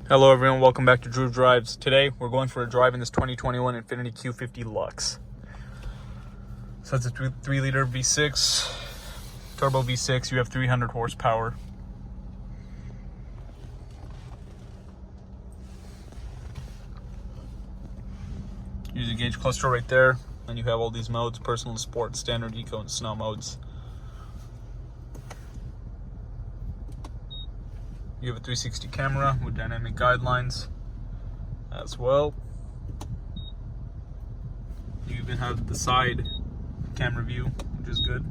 Hello everyone, welcome back to Drew Drives. Today we're going for a drive in this 2021 INFINITI Q50 Luxe. So it's a 3-liter V6, turbo V6, you have 300 horsepower. Use a gauge cluster right there, and you have all these modes: personal, sport, standard, eco, and snow modes. You have a 360 camera with dynamic guidelines as well. You even have the side camera view, which is good.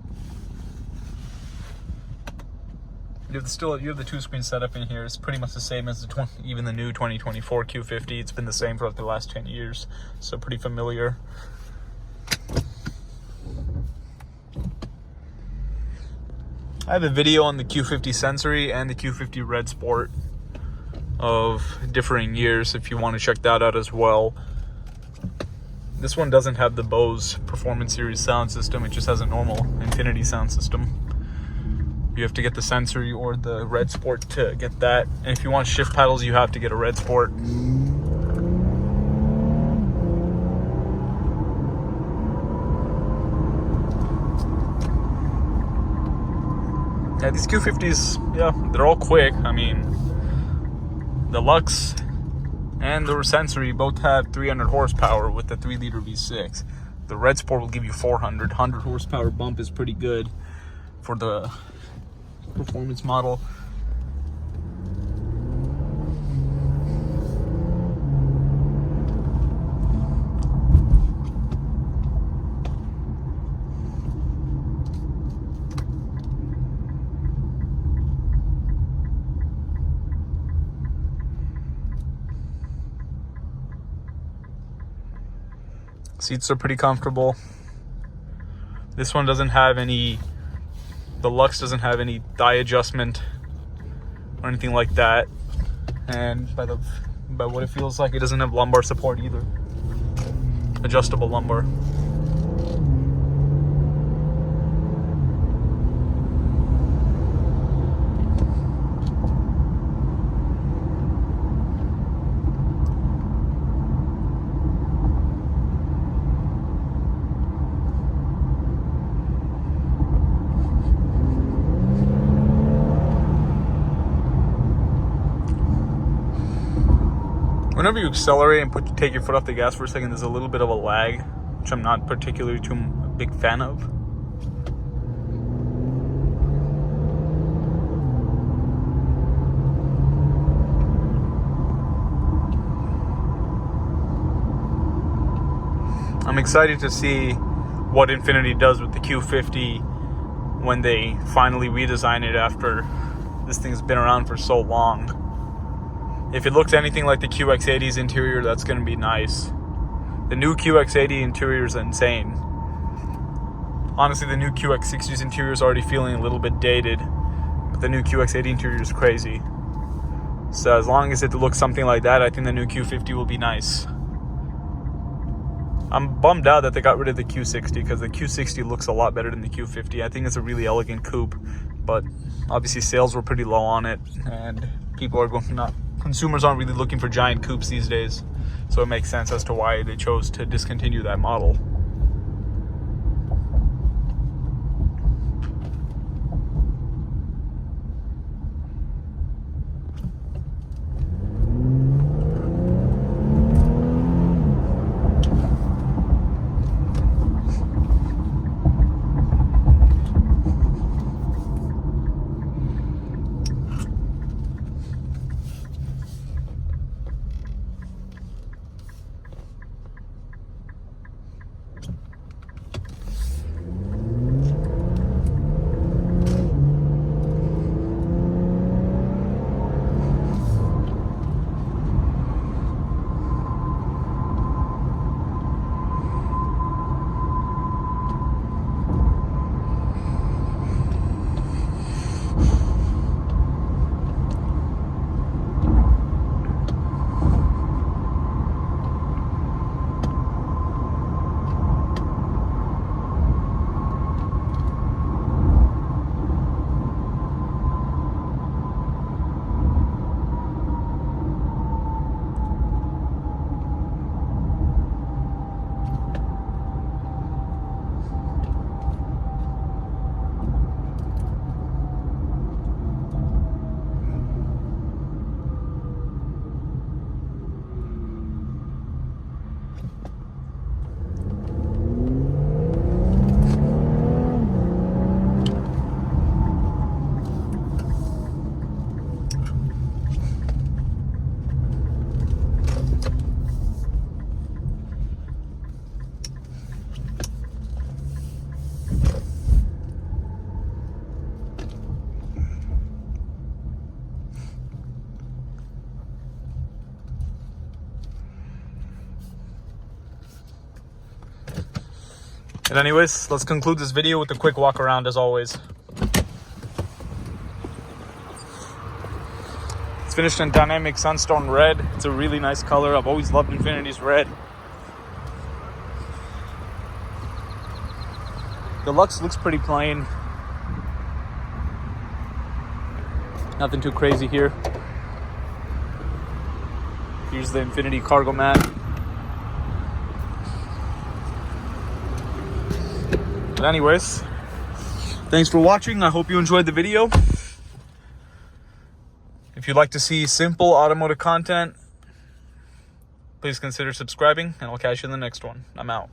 You have the 2-screen setup in here. It's pretty much the same as even the new 2024 Q50. It's been the same for like the last 10 years, so pretty familiar. I have a video on the Q50 Sensory and the Q50 Red Sport of differing years if you want to check that out as well. This one doesn't have the Bose Performance Series sound system, it just has a normal INFINITI sound system. You have to get the Sensory or the Red Sport to get that. And if you want shift pedals, you have to get a Red Sport. Yeah, these Q50s, yeah, they're all quick. I mean, the Luxe and the Sensory both have 300 horsepower with the 3-liter V6. The Red Sport will give you 400. 100 horsepower bump is pretty good for the performance model. Seats are pretty comfortable. This one doesn't have any, the Luxe doesn't have any thigh adjustment or anything like that. And by what it feels like, it doesn't have lumbar support either. Adjustable lumbar. Whenever you accelerate and take your foot off the gas for a second, there's a little bit of a lag, which I'm not particularly too big fan of. I'm excited to see what INFINITI does with the Q50 when they finally redesign it after this thing's been around for so long. If it looks anything like the QX80's interior, that's going to be nice. The new QX80 interior is insane. Honestly, the new QX60's interior is already feeling a little bit dated, but the new QX80 interior is crazy. So as long as it looks something like that, I think the new Q50 will be nice. I'm bummed out that they got rid of the Q60 because the Q60 looks a lot better than the Q50. I think it's a really elegant coupe, but obviously sales were pretty low on it, and consumers aren't really looking for giant coupes these days, so it makes sense as to why they chose to discontinue that model. And anyways, let's conclude this video with a quick walk around as always. It's finished in dynamic sunstone red. It's a really nice color. I've always loved Infiniti's red. The Luxe looks pretty plain. Nothing too crazy here. Here's the Infiniti cargo mat. But anyways, thanks for watching. I hope you enjoyed the video. If you'd like to see simple automotive content, please consider subscribing, and I'll catch you in the next one. I'm out.